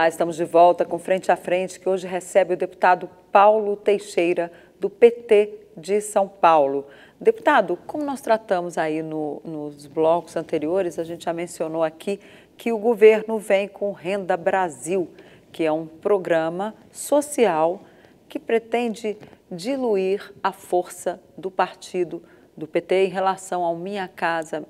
Olá, estamos de volta com Frente a Frente, que hoje recebe o deputado Paulo Teixeira, do PT de São Paulo. Deputado, como nós tratamos aí nos blocos anteriores, a gente já mencionou aqui que o governo vem com Renda Brasil, que é um programa social que pretende diluir a força do partido do PT em relação ao Minha Casa,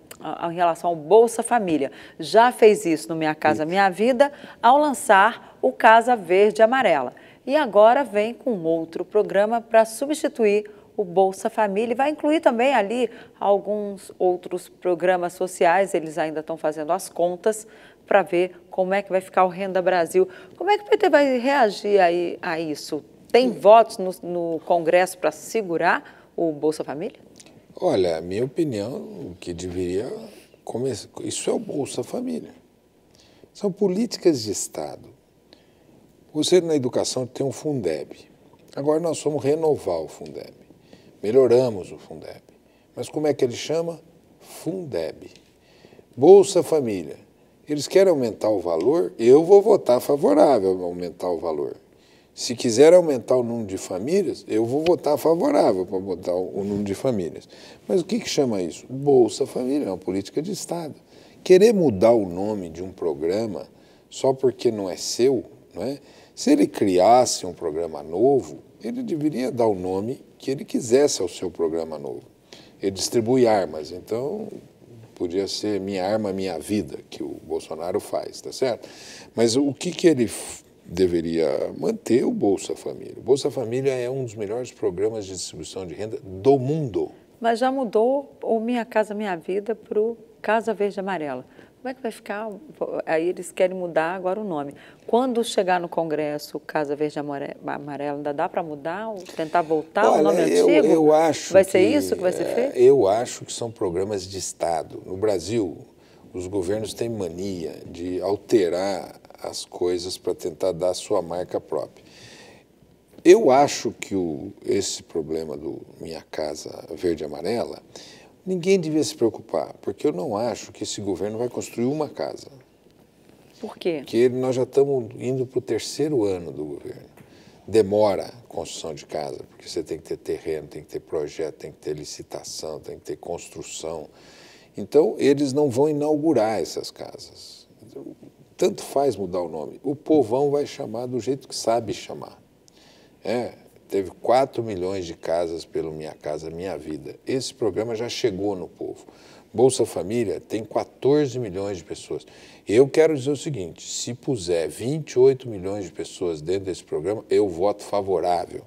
em relação ao Bolsa Família. Já fez isso no Minha Casa Minha Vida ao lançar o Casa Verde e Amarela. E agora vem com outro programa para substituir o Bolsa Família e vai incluir também ali alguns outros programas sociais. Eles ainda estão fazendo as contas para ver como é que vai ficar o Renda Brasil. Como é que o PT vai reagir aí a isso? Tem votos no Congresso para segurar o Bolsa Família? Olha, a minha opinião, o que deveria começar, isso é o Bolsa Família. São políticas de Estado. Você, na educação, tem um Fundeb. Agora nós vamos renovar o Fundeb. Melhoramos o Fundeb. Mas como é que ele chama? Fundeb. Bolsa Família. Eles querem aumentar o valor, eu vou votar favorável a aumentar o valor. Se quiser aumentar o número de famílias, eu vou votar favorável para botar o número de famílias. Mas o que chama isso? Bolsa Família, é uma política de Estado. Querer mudar o nome de um programa só porque não é seu, não é? Se ele criasse um programa novo, ele deveria dar o nome que ele quisesse ao seu programa novo. Ele distribui armas, então podia ser Minha Arma, Minha Vida, que o Bolsonaro faz, tá certo? Mas o que ele deveria manter? O Bolsa Família. O Bolsa Família é um dos melhores programas de distribuição de renda do mundo. Mas já mudou o Minha Casa Minha Vida para o Casa Verde e Amarela. Como é que vai ficar? Aí eles querem mudar agora o nome. Quando chegar no Congresso o Casa Verde e Amarela, ainda dá para mudar? Tentar voltar ao nome antigo? Eu acho vai ser isso que vai ser feito? Eu acho que são programas de Estado. No Brasil, os governos têm mania de alterar as coisas para tentar dar a sua marca própria. Eu acho que esse problema do Minha Casa Verde e Amarela, ninguém devia se preocupar, porque eu não acho que esse governo vai construir uma casa. Por quê? Porque nós já estamos indo para o 3º ano do governo. Demora a construção de casa, porque você tem que ter terreno, tem que ter projeto, tem que ter licitação, tem que ter construção. Então, eles não vão inaugurar essas casas. Tanto faz mudar o nome. O povão vai chamar do jeito que sabe chamar. Teve 4 milhões de casas pelo Minha Casa Minha Vida. Esse programa já chegou no povo. Bolsa Família tem 14 milhões de pessoas. Eu quero dizer o seguinte, se puser 28 milhões de pessoas dentro desse programa, eu voto favorável.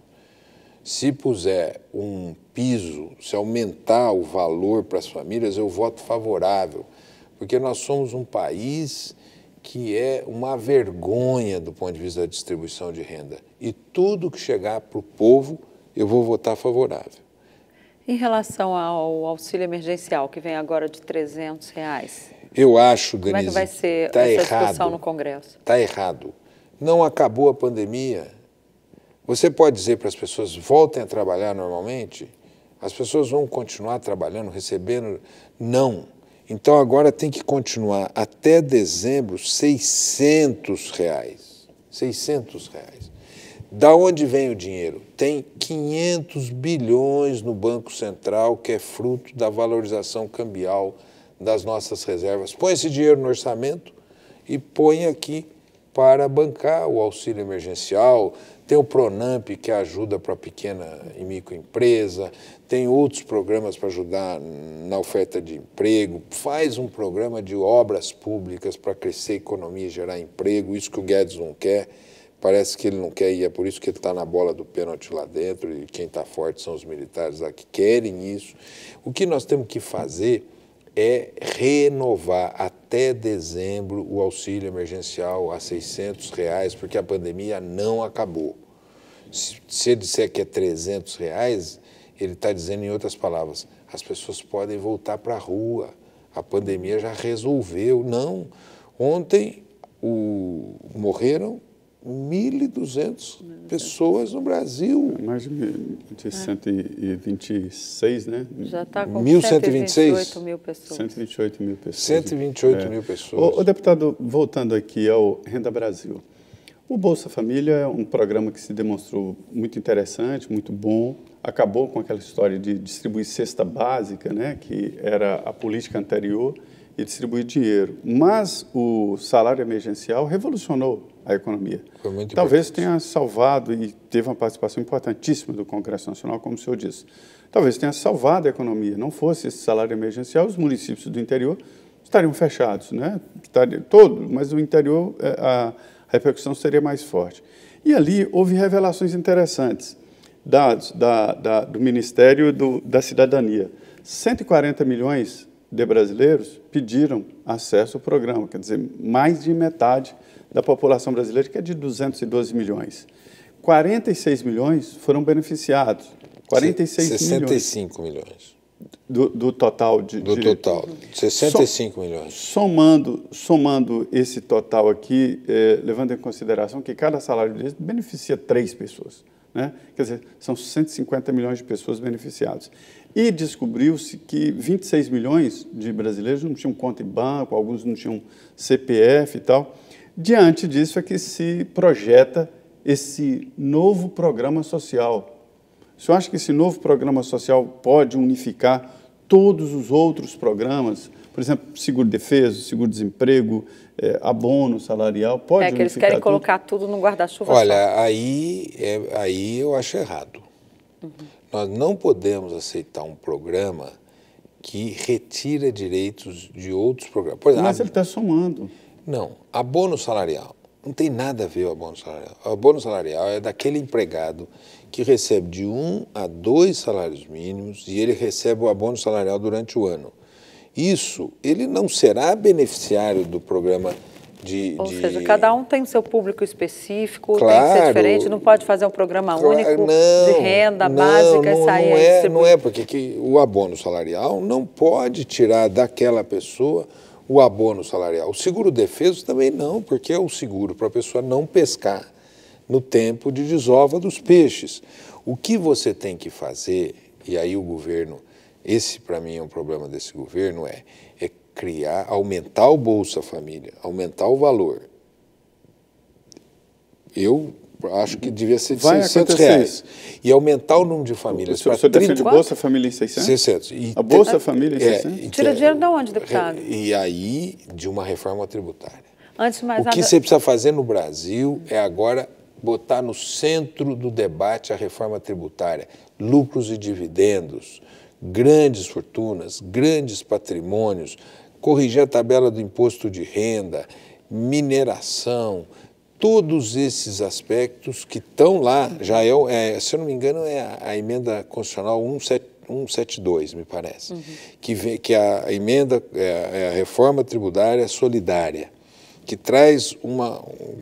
Se puser um piso, se aumentar o valor para as famílias, eu voto favorável. Porque nós somos um país que é uma vergonha do ponto de vista da distribuição de renda. E tudo que chegar para o povo, eu vou votar favorável. Em relação ao auxílio emergencial, que vem agora de R$300, eu acho, Denise, como é que vai ser essa discussão no Congresso? Está errado. Não acabou a pandemia. Você pode dizer para as pessoas, voltem a trabalhar normalmente? As pessoas vão continuar trabalhando, recebendo? Não. Então, agora tem que continuar até dezembro R$600. R$600. Da onde vem o dinheiro? Tem 500 bilhões no Banco Central, que é fruto da valorização cambial das nossas reservas. Põe esse dinheiro no orçamento e põe aqui para bancar o auxílio emergencial. Tem o Pronamp, que ajuda para a pequena e microempresa, tem outros programas para ajudar na oferta de emprego, faz um programa de obras públicas para crescer a economia e gerar emprego, isso que o Guedes não quer, parece que ele não quer e é por isso que ele está na bola do pênalti lá dentro e quem está forte são os militares lá que querem isso. O que nós temos que fazer é renovar até dezembro o auxílio emergencial a R$600, porque a pandemia não acabou. Se ele disser que é R$300, ele está dizendo, em outras palavras, as pessoas podem voltar para a rua, a pandemia já resolveu. Não, ontem morreram 1.200 pessoas no Brasil. Mais de 126, né? Já está com 1.126? 128 mil pessoas. 128 mil pessoas. 128 mil pessoas. O deputado, voltando aqui ao Renda Brasil, O Bolsa Família é um programa que se demonstrou muito interessante, muito bom, acabou com aquela história de distribuir cesta básica, né, que era a política anterior, e distribuir dinheiro. Mas o salário emergencial revolucionou a economia. Foi muito Talvez importante. tenha salvado, e teve uma participação importantíssima do Congresso Nacional, como o senhor disse, talvez tenha salvado a economia. Não fosse esse salário emergencial, os municípios do interior estariam fechados, né? Todo, mas o interior, a repercussão seria mais forte. E ali houve revelações interessantes, dados do Ministério da Cidadania. 140 milhões de brasileiros pediram acesso ao programa, quer dizer, mais de metade da população brasileira, que é de 212 milhões. 46 milhões foram beneficiados. 65 milhões. Do total do total, 65 milhões. Somando esse total aqui, levando em consideração que cada salário desse beneficia 3 pessoas, né? Quer dizer, são 150 milhões de pessoas beneficiadas. E descobriu-se que 26 milhões de brasileiros não tinham conta em banco, alguns não tinham CPF e tal. Diante disso é que se projeta esse novo programa social. O senhor acha que esse novo programa social pode unificar todos os outros programas? Por exemplo, seguro-defeso, seguro-desemprego, abono salarial, pode unificar que eles querem tudo? colocar tudo no guarda-chuva só. Olha, aí eu acho errado. Nós não podemos aceitar um programa que retira direitos de outros programas. Por exemplo, Mas ele está somando. Não, abono salarial. Não tem nada a ver o abono salarial. O abono salarial é daquele empregado que recebe de 1 a 2 salários mínimos e ele recebe o abono salarial durante o ano. Isso, ele não será beneficiário do programa Ou seja, cada um tem o seu público específico, Claro, tem que ser diferente, não pode fazer um programa único de renda básica e sair... Não é, porque o abono salarial não pode tirar daquela pessoa o abono salarial. O seguro-defeso também não, porque é o seguro para a pessoa não pescar no tempo de desova dos peixes. O que você tem que fazer, e aí o governo, esse para mim é um problema desse governo, é aumentar o Bolsa Família, aumentar o valor. Eu acho que devia ser de R$600 e aumentar o número de famílias para 30. Defende Bolsa Família em 600? 600. A Bolsa Família em 600? Tira dinheiro de onde, deputado? E aí, de uma reforma tributária. Antes de mais nada, o que você precisa fazer no Brasil é agora botar no centro do debate a reforma tributária, lucros e dividendos, grandes fortunas, grandes patrimônios, corrigir a tabela do imposto de renda, mineração, todos esses aspectos que estão lá, já se eu não me engano, é a emenda constitucional 172, me parece, que a emenda é a reforma tributária solidária, que traz um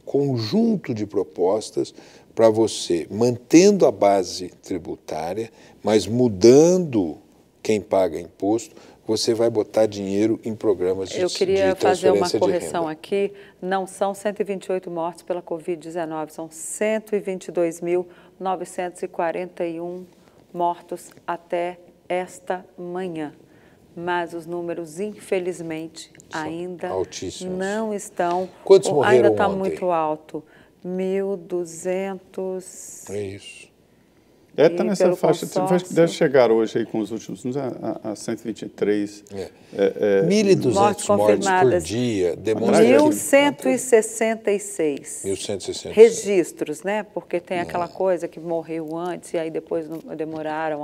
conjunto de propostas para você, mantendo a base tributária, mas mudando quem paga imposto, você vai botar dinheiro em programas de transferência de renda. Eu queria fazer uma correção aqui, não são 128 mortes pela Covid-19, são 122.941 mortos até esta manhã. Mas os números, infelizmente, ainda altíssimos. Não estão... Quantos morreram ainda está ontem? muito alto. 1.200... É isso. Está nessa faixa, deve chegar hoje aí com os últimos a 123. 1.200 mortes por dia. 1.166 registros, né? Porque tem aquela coisa que morreu antes e aí depois demoraram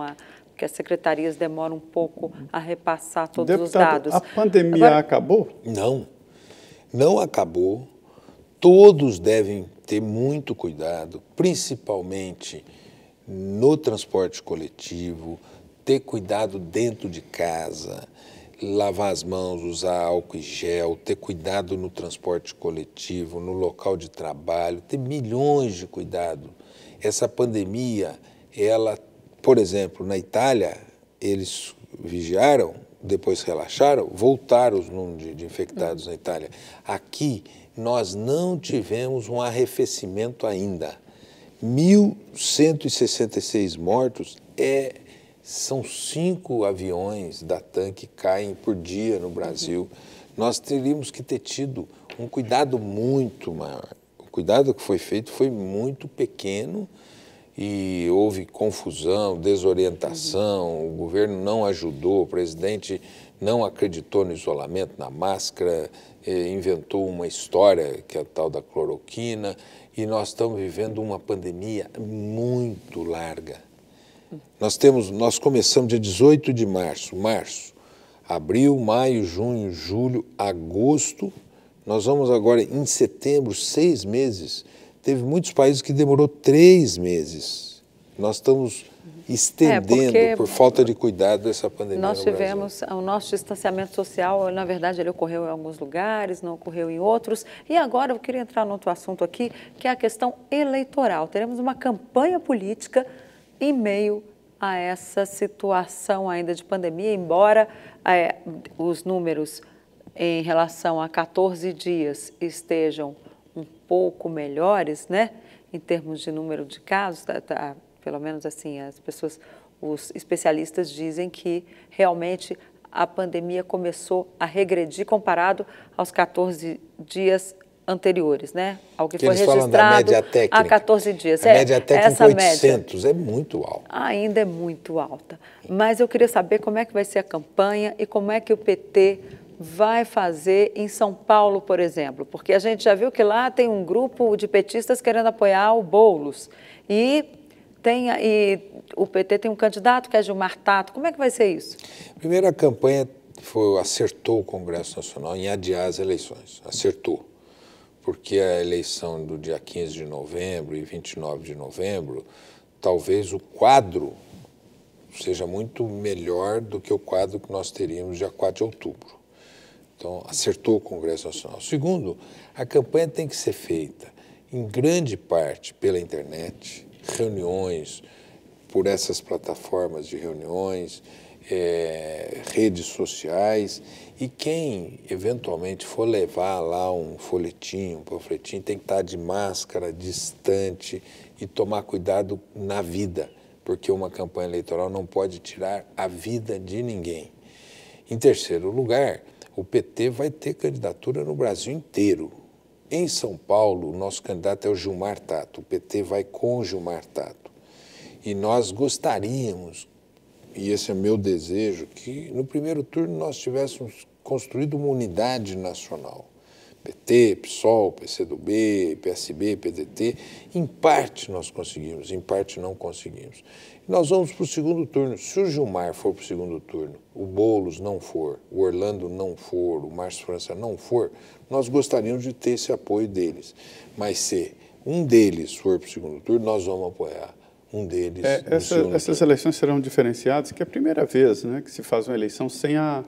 porque as secretarias demoram um pouco a repassar todos os dados. A pandemia acabou? Não, não acabou. Todos devem ter muito cuidado, principalmente no transporte coletivo, ter cuidado dentro de casa, lavar as mãos, usar álcool e gel, ter cuidado no transporte coletivo, no local de trabalho, ter milhões de cuidados. Essa pandemia, por exemplo, na Itália, eles vigiaram, depois relaxaram, voltaram os números de infectados na Itália. Aqui, nós não tivemos um arrefecimento ainda. 1.166 mortos são 5 aviões da TAM que caem por dia no Brasil. Nós teríamos que ter tido um cuidado muito maior. cuidado que foi feito foi muito pequeno e houve confusão, desorientação, o governo não ajudou, o presidente não acreditou no isolamento, na máscara, inventou uma história que é a tal da cloroquina, e nós estamos vivendo uma pandemia muito larga. Nós começamos dia 18 de março, abril, maio, junho, julho, agosto, nós vamos agora em setembro, 6 meses. Teve muitos países que demorou 3 meses. Nós estamos estendendo por falta de cuidado dessa pandemia nós no tivemos Brasil. o nosso distanciamento social, na verdade, ele ocorreu em alguns lugares, não ocorreu em outros. E agora eu queria entrar num outro assunto aqui, que é a questão eleitoral. Teremos uma campanha política em meio a essa situação ainda de pandemia, embora os números em relação a 14 dias estejam um pouco melhores, né, em termos de número de casos, pelo menos assim, os especialistas dizem que realmente a pandemia começou a regredir comparado aos 14 dias anteriores, né? Ao que foi registrado há 14 dias. A média técnica 800, é muito alta. Ainda é muito alta. Mas eu queria saber como é que vai ser a campanha e como é que o PT vai fazer em São Paulo, por exemplo, porque a gente já viu que lá tem um grupo de petistas querendo apoiar o Boulos e o PT tem um candidato que é Gilmar Tato. Como é que vai ser isso? Primeiro, a campanha acertou o Congresso Nacional em adiar as eleições, acertou, porque a eleição do dia 15 de novembro e 29 de novembro, talvez o quadro seja muito melhor do que o quadro que nós teríamos dia 4 de outubro. Então, acertou o Congresso Nacional. Segundo, a campanha tem que ser feita, em grande parte, pela internet, reuniões por essas plataformas de reuniões, redes sociais, e quem eventualmente for levar lá um folhetim, um panfletinho, tem que estar de máscara, distante e tomar cuidado na vida, porque uma campanha eleitoral não pode tirar a vida de ninguém. Em terceiro lugar, o PT vai ter candidatura no Brasil inteiro. Em São Paulo, o nosso candidato é o Gilmar Tato. O PT vai com o Gilmar Tato. E nós gostaríamos, e esse é meu desejo, que no primeiro turno nós tivéssemos construído uma unidade nacional. PT, PSOL, PCdoB, PSB, PDT, em parte nós conseguimos, em parte não conseguimos. Nós vamos para o segundo turno. Se o Gilmar for para o segundo turno, o Boulos não for, o Orlando não for, o Márcio França não for, nós gostaríamos de ter esse apoio deles. Mas se um deles for para o segundo turno, nós vamos apoiar um deles no segundo turno. Essas eleições serão diferenciadas, que é a primeira vez, né, que se faz uma eleição sem a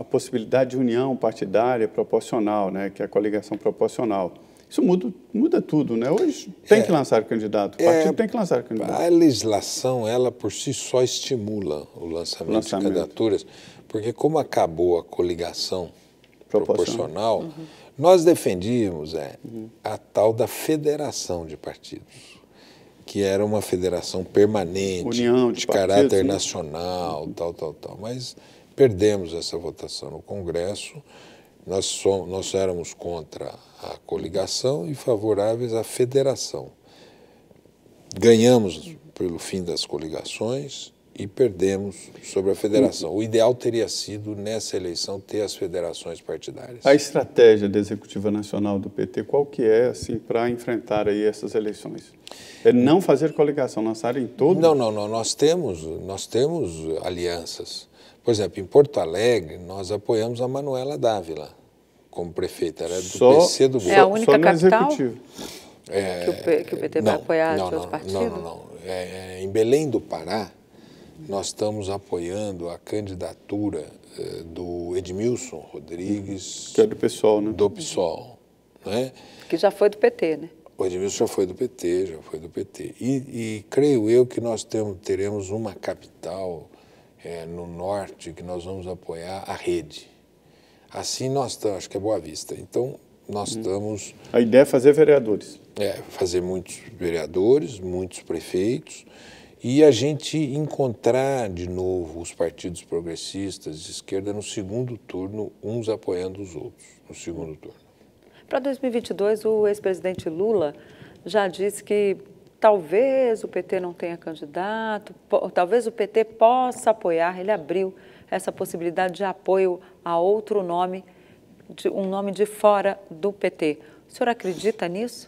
possibilidade de união partidária proporcional, né, que é a coligação proporcional. Isso muda tudo, né? Hoje tem que lançar candidato, o partido tem que lançar candidato. A legislação, ela por si só estimula o lançamento de candidaturas, porque como acabou a coligação proporcional, nós defendíamos a tal da federação de partidos, que era uma federação permanente, união de caráter nacional, tal. Mas perdemos essa votação no Congresso. Nós éramos contra a coligação e favoráveis à federação. Ganhamos pelo fim das coligações e perdemos sobre a federação. O ideal teria sido, nessa eleição, ter as federações partidárias. A estratégia da Executiva Nacional do PT, qual que é, assim, para enfrentar aí essas eleições? É não fazer coligação, lançar em todo? Não. Nós temos alianças. Por exemplo, em Porto Alegre, nós apoiamos a Manuela Dávila como prefeita. Era do PC do Governo. É a única capital que o PT vai apoiar seus partidos? Não. Em Belém do Pará, nós estamos apoiando a candidatura do Edmilson Rodrigues. Que é do PSOL, né? Do PSOL. Né? Que já foi do PT, né? O Edmilson já foi do PT, E creio eu que nós teremos uma capital no norte que nós vamos apoiar a rede. Assim nós estamos, acho que é Boa Vista. Então, nós estamos... A ideia é fazer vereadores. Fazer muitos vereadores, muitos prefeitos, e a gente encontrar de novo os partidos progressistas de esquerda no segundo turno, uns apoiando os outros no segundo turno. Para 2022, o ex-presidente Lula já disse que talvez o PT não tenha candidato, talvez o PT possa apoiar, ele abriu essa possibilidade de apoio a outro nome, um nome de fora do PT. O senhor acredita nisso?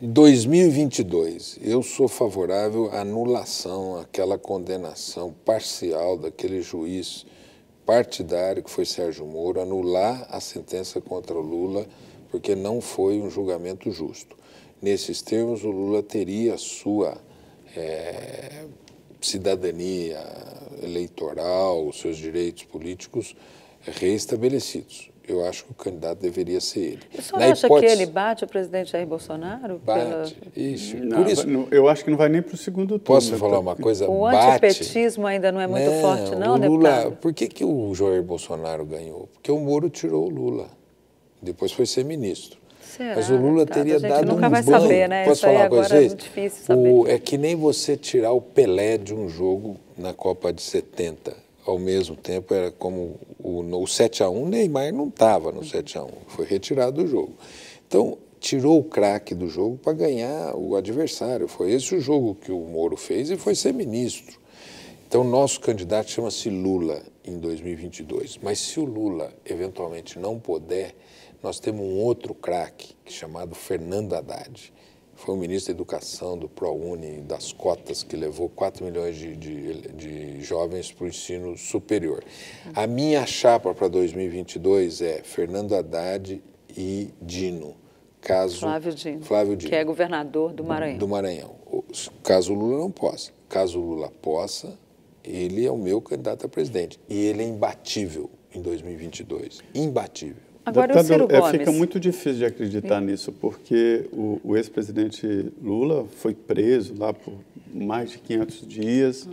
Em 2022, eu sou favorável à anulação, àquela condenação parcial daquele juiz partidário que foi Sérgio Moro, anular a sentença contra o Lula, porque não foi um julgamento justo. Nesses termos, o Lula teria a sua cidadania eleitoral, os seus direitos políticos reestabelecidos. Eu acho que o candidato deveria ser ele. O senhor acha que ele bate o presidente Jair Bolsonaro? Bate, isso. Não, por isso. Eu acho que não vai nem para o segundo turno. Posso falar uma coisa? O bate. antipetismo ainda não é muito forte, não, o Lula, deputado? por que o Jair Bolsonaro ganhou? Porque o Moro tirou o Lula. Depois foi ser ministro. Será, mas o Lula deputado? teria dado um banho. A gente nunca vai saber, né? Posso Isso aí falar uma agora coisa? É muito difícil saber. É que nem você tirar o Pelé de um jogo na Copa de 70. Ao mesmo tempo, era como o 7-1, Neymar não estava no 7-1, foi retirado do jogo. Então, tirou o craque do jogo para ganhar o adversário. Foi esse o jogo que o Moro fez e foi ser ministro. Então, nosso candidato chama-se Lula em 2022. Mas se o Lula, eventualmente, não puder, nós temos um outro craque, chamado Fernando Haddad. Foi o ministro da Educação, do ProUni, das cotas, que levou 4 milhões de jovens para o ensino superior. A minha chapa para 2022 é Fernando Haddad e Dino. Flávio Dino, que é governador do Maranhão. Do Maranhão. Caso o Lula não possa. Caso o Lula possa, ele é o meu candidato a presidente. E ele é imbatível em 2022. Imbatível. Agora, deputado, o Ciro Gomes. Fica muito difícil de acreditar nisso, porque o ex-presidente Lula foi preso lá por mais de 500 dias,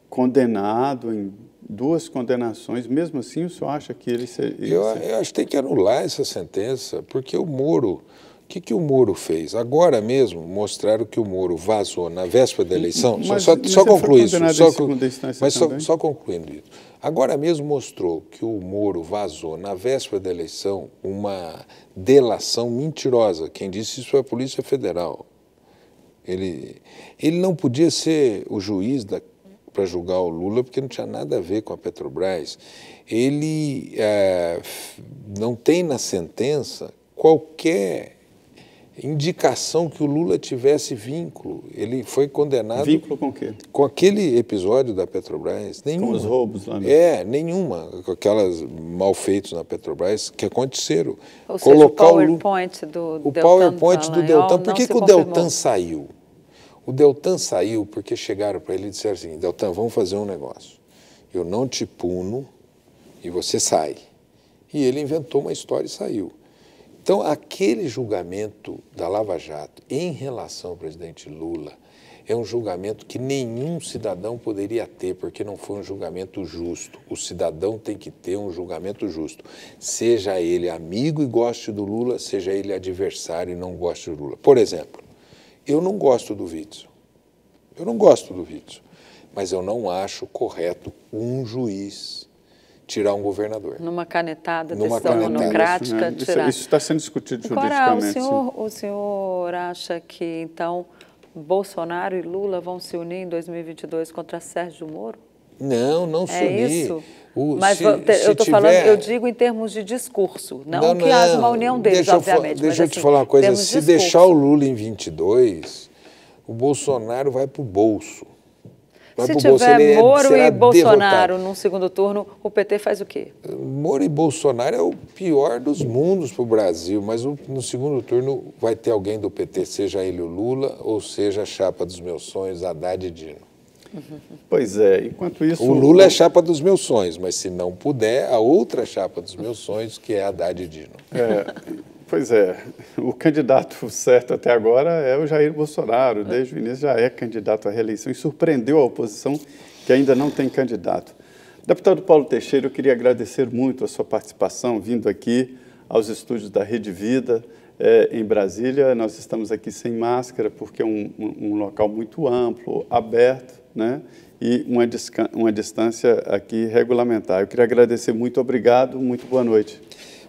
condenado em 2 condenações. Mesmo assim, o senhor acha que ele... Eu acho que tem que anular essa sentença, porque o Moro... O que o Moro fez? Agora mesmo mostraram que o Moro vazou na véspera da eleição. Só concluir isso. Só concluindo isso. Agora mesmo mostrou que o Moro vazou na véspera da eleição uma delação mentirosa. Quem disse isso foi a Polícia Federal. Ele não podia ser o juiz para julgar o Lula, porque não tinha nada a ver com a Petrobras. Ele não tem na sentença qualquer indicação que o Lula tivesse vínculo. Ele foi condenado... Vínculo com o quê? Com aquele episódio da Petrobras. Nenhuma. Com os roubos lá mesmo? Nenhuma. Com aquelas malfeitos na Petrobras que aconteceram. Ou seja, o PowerPoint do Deltan. O PowerPoint do Deltan. Por que o Deltan saiu? O Deltan saiu porque chegaram para ele e disseram assim: Deltan, vamos fazer um negócio. Eu não te puno e você sai. E ele inventou uma história e saiu. Então, aquele julgamento da Lava Jato em relação ao presidente Lula é um julgamento que nenhum cidadão poderia ter, porque não foi um julgamento justo. O cidadão tem que ter um julgamento justo. Seja ele amigo e goste do Lula, seja ele adversário e não goste do Lula. Por exemplo, eu não gosto do Witzel. Eu não gosto do Witzel. Mas eu não acho correto um juiz tirar um governador. Numa canetada, decisão monocrática, tirar. Isso está sendo discutido juridicamente. Agora, o senhor acha que, então, Bolsonaro e Lula vão se unir em 2022 contra Sérgio Moro? Não se unir. É isso? Mas eu estou falando, eu digo em termos de discurso, não que haja uma união deles, obviamente. Deixa eu te falar uma coisa, se deixar o Lula em 22, o Bolsonaro vai para o bolso. Se tiver Moro e Bolsonaro num segundo turno, o PT faz o quê? Moro e Bolsonaro é o pior dos mundos para o Brasil, mas no segundo turno vai ter alguém do PT, seja ele o Lula ou seja a chapa dos meus sonhos, Haddad e Dino. Pois é, enquanto isso... O Lula é a chapa dos meus sonhos, mas se não puder, a outra chapa dos meus sonhos, que é Haddad e Dino. Pois é, o candidato certo até agora é o Jair Bolsonaro, desde o início já é candidato à reeleição e surpreendeu a oposição que ainda não tem candidato. Deputado Paulo Teixeira, eu queria agradecer muito a sua participação, vindo aqui aos estúdios da Rede Vida, em Brasília. Nós estamos aqui sem máscara porque é um local muito amplo, aberto, né? E uma distância aqui regulamentar. Eu queria agradecer muito, obrigado, muito boa noite.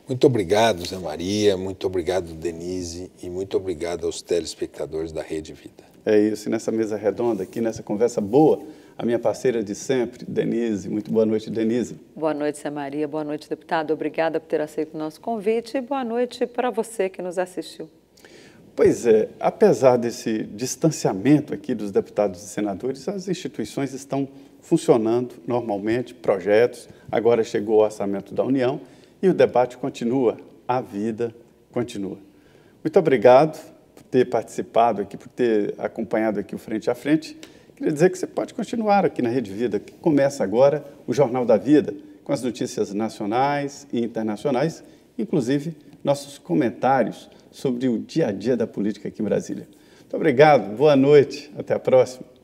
Muito obrigado, Zé Maria, muito obrigado, Denise, e muito obrigado aos telespectadores da Rede Vida. É isso, e nessa mesa redonda aqui, nessa conversa boa, a minha parceira de sempre, Denise. Muito boa noite, Denise. Boa noite, Zé Maria. Boa noite, deputado. Obrigada por ter aceito o nosso convite e boa noite para você que nos assistiu. Pois é, apesar desse distanciamento aqui dos deputados e senadores, as instituições estão funcionando normalmente, projetos, agora chegou o orçamento da União e o debate continua, a vida continua. Muito obrigado por ter participado aqui, por ter acompanhado aqui o Frente a Frente. Queria dizer que você pode continuar aqui na Rede Vida, que começa agora o Jornal da Vida, com as notícias nacionais e internacionais, inclusive nossos comentários sobre o dia a dia da política aqui em Brasília. Muito obrigado, boa noite, até a próxima.